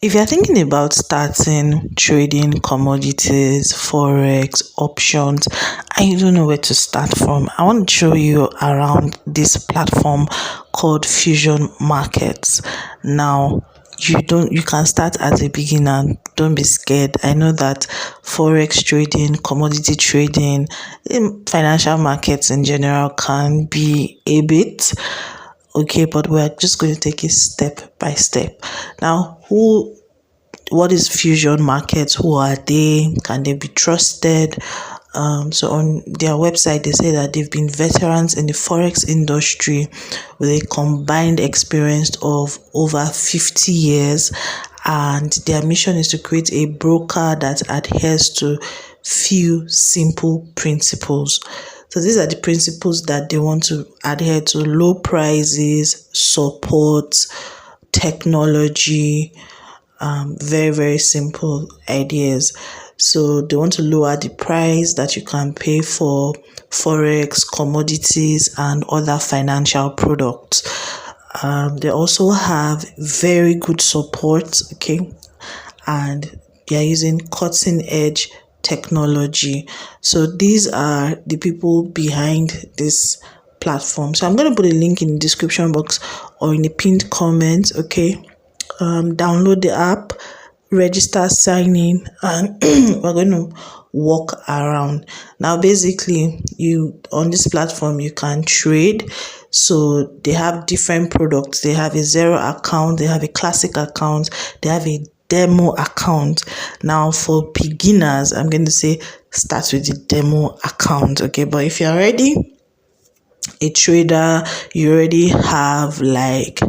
If you're thinking about starting trading commodities, forex, options, and you don't know where to start from, I want to show you around this platform called Fusion Markets. Now, you can start as a beginner. Don't be scared. I know that forex trading, commodity trading, financial markets in general can be a bit okay, but we're just going to take it step by step. Now, what is fusion markets? Who are they? Can they be trusted? So on their website, they say that they've been veterans in the forex industry with a combined experience of over 50 years, and their mission is to create a broker that adheres to few simple principles. So these are the principles that they want to adhere to: low prices, support, technology, very, very simple ideas. So they want to lower the price that you can pay for forex, commodities, and other financial products. They also have very good support, okay, and they are using cutting edge technology. So these are the people behind this platform. So I'm going to put a link in the description box or in the pinned comment, okay. Download the app, register, sign in, and we're going to walk around. Now, basically, you on this platform you can trade. So they have different products. They have a zero account, they have a classic account, they have a demo account. Now, for beginners, I'm going to say start with the demo account, okay. But if you're already a trader, you already have like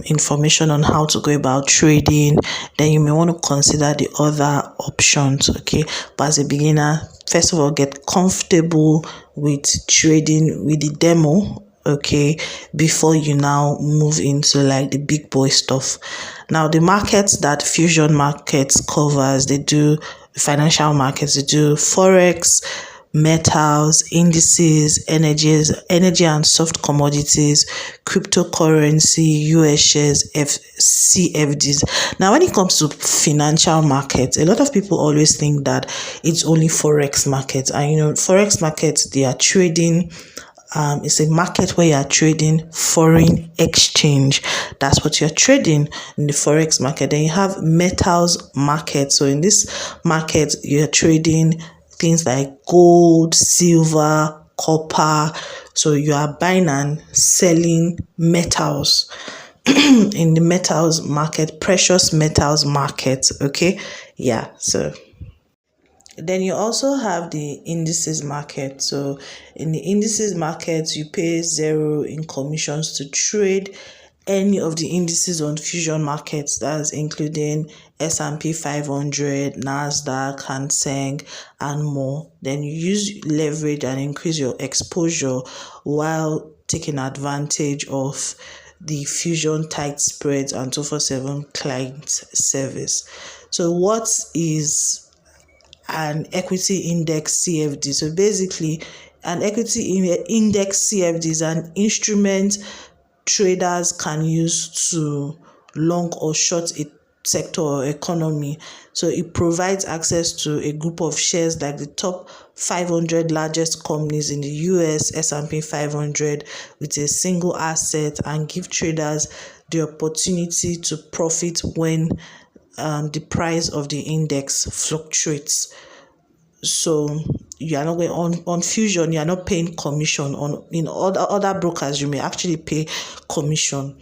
information on how to go about trading, then you may want to consider the other options, okay. But as a beginner, first of all, get comfortable with trading with the demo, okay, before you now move into like the big boy stuff. Now, the markets that Fusion Markets covers, they do financial markets, they do forex, metals, indices, energy and soft commodities, cryptocurrency, US shares, CFDs. Now, when it comes to financial markets, a lot of people always think that it's only forex markets. And forex markets, they are trading. It's a market where you are trading foreign exchange. That's what you're trading in the forex market. Then you have metals market. So in this market, you're trading things like gold, silver, copper. So you are buying and selling metals in the metals market, precious metals market. Okay. Yeah. So then you also have the indices market. So in the indices market, you pay zero in commissions to trade any of the indices on Fusion markets. That's including S&P 500, NASDAQ, Hang Seng, and more. Then you use leverage and increase your exposure while taking advantage of the Fusion tight spreads and 247 client service. So what is an equity index CFD? So basically, an equity index CFD is an instrument traders can use to long or short a sector or economy. So it provides access to a group of shares like the top 500 largest companies in the US S&P 500 with a single asset, and give traders the opportunity to profit when the price of the index fluctuates. So you are not going on Fusion, you are not paying commission. On other brokers, you may actually pay commission.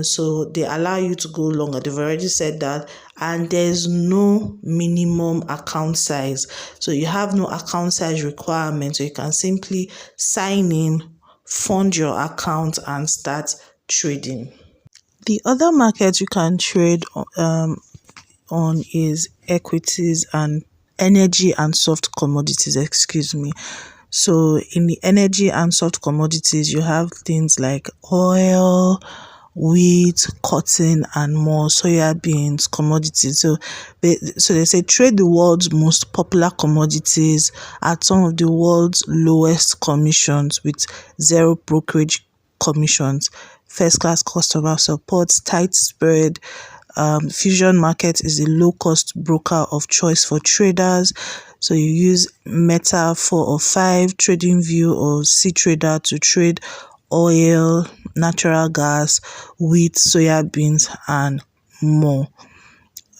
So they allow you to go longer. They've already said that, and there's no minimum account size. So you have no account size requirement. So you can simply sign in, fund your account, and start trading. The other market you can trade on is equities and energy and soft commodities, excuse me. So in the energy and soft commodities, you have things like oil, wheat, cotton, and more, soya beans, commodities. So they say trade the world's most popular commodities at some of the world's lowest commissions with zero brokerage commissions, first class customer support, tight spread, Fusion Market is a low-cost broker of choice for traders. So you use Meta 4 or 5, TradingView or CTrader to trade oil, natural gas, wheat, soya beans, and more.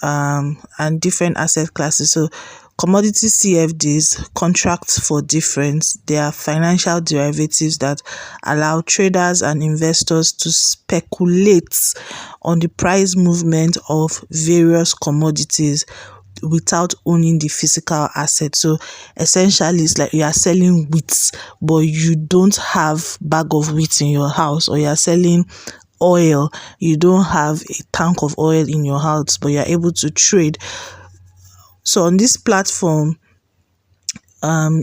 And different asset classes. So commodity CFDs, contracts for difference, they are financial derivatives that allow traders and investors to speculate on the price movement of various commodities without owning the physical asset. So essentially it's like you are selling wheat, but you don't have bag of wheat in your house, or you are selling oil, you don't have a tank of oil in your house, but you're able to trade. So on this platform,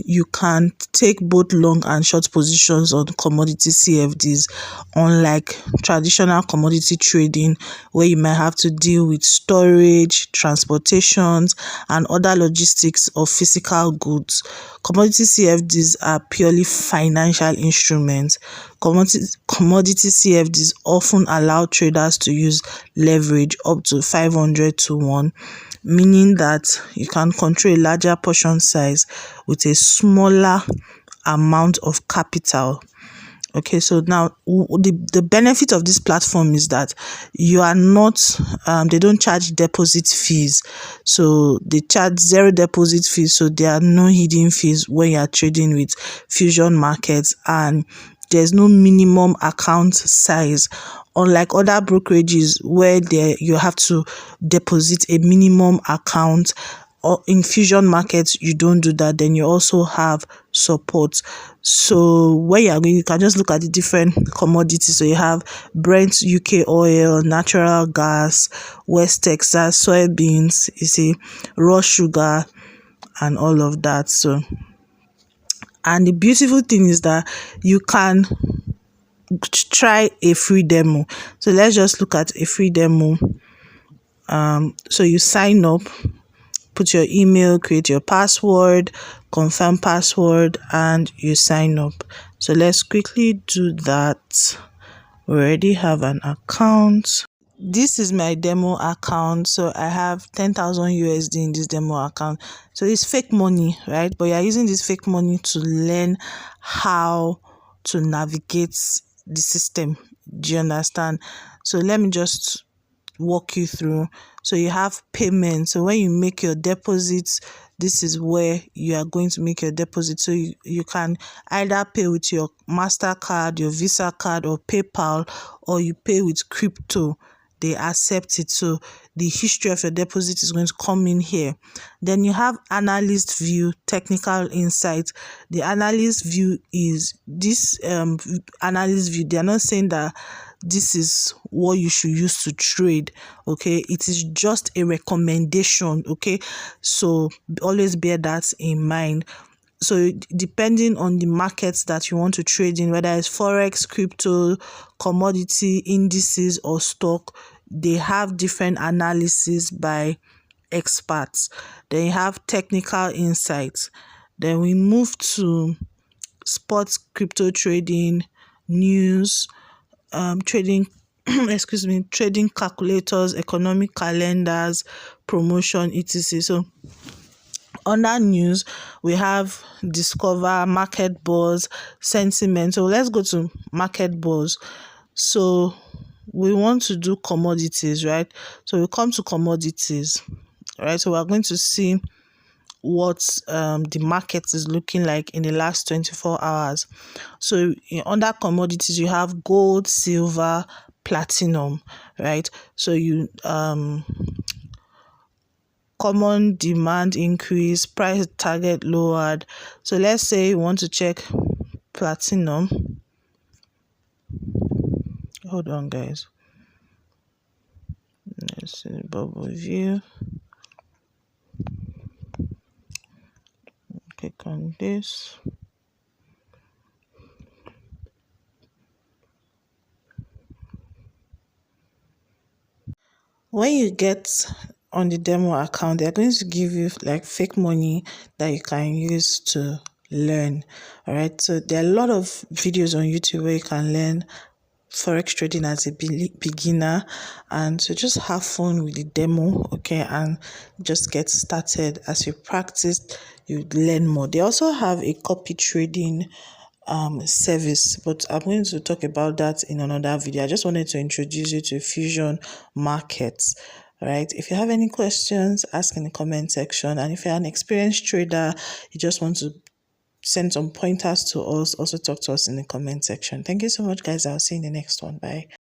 you can take both long and short positions on commodity CFDs, unlike traditional commodity trading where you might have to deal with storage, transportations, and other logistics of physical goods. Commodity CFDs are purely financial instruments. Commodity CFDs often allow traders to use leverage up to 500 to 1, meaning that you can control a larger portion size with a smaller amount of capital. Okay, so now the benefit of this platform is that you are not, they don't charge deposit fees. So they charge zero deposit fees. So there are no hidden fees when you are trading with Fusion Markets, and there's no minimum account size, unlike other brokerages where you have to deposit a minimum account. Or in Fusion Markets, you don't do that. Then you also have support. So where you are going, you can just look at the different commodities. So you have Brent UK oil, natural gas, West Texas soybeans, you see, raw sugar, and all of that. So, and the beautiful thing is that you can try a free demo. So let's just look at a free demo. So you sign up, put your email, create your password, confirm password, and you sign up. So let's quickly do that. We already have an account. This is my demo account. So I have 10,000 USD in this demo account. So it's fake money, right? But you're using this fake money to learn how to navigate the system. Do you understand? So let me just walk you through. So you have payment. So when you make your deposits, this is where you are going to make your deposit. So you can either pay with your MasterCard, your Visa card, or PayPal, or you pay with crypto. They accept it. So the history of your deposit is going to come in here. Then you have analyst view, technical insight. The analyst view is this analyst view. They are not saying that this is what you should use to trade. Okay, it is just a recommendation. Okay, so always bear that in mind. So depending on the markets that you want to trade in, whether it's Forex, crypto, commodity, indices, or stock, they have different analysis by experts. Then you have technical insights. Then we move to sports, crypto trading, news, trading trading calculators, economic calendars, promotion, etc. So under news, we have discover, market buzz, sentiment. So let's go to market buzz. So we want to do commodities, right? So we come to commodities, right? So we're going to see what the market is looking like in the last 24 hours. So under commodities, you have gold, silver, platinum, right? So you common demand increase, price target lowered. So let's say you want to check platinum. Hold on, guys. Let's see bubble view. Click on this. When you get on the demo account, they're going to give you like fake money that you can use to learn. All right, so there are a lot of videos on YouTube where you can learn forex trading as a beginner, and so just have fun with the demo, okay, and just get started. As you practice, you learn more. They also have a copy trading service, but I'm going to talk about that in another video. I just wanted to introduce you to fusion markets. All right, if you have any questions, ask in the comment section, and if you're an experienced trader, you just want to send some pointers to us, also talk to us in the comment section. Thank you so much, guys. I'll see you in the next one. Bye.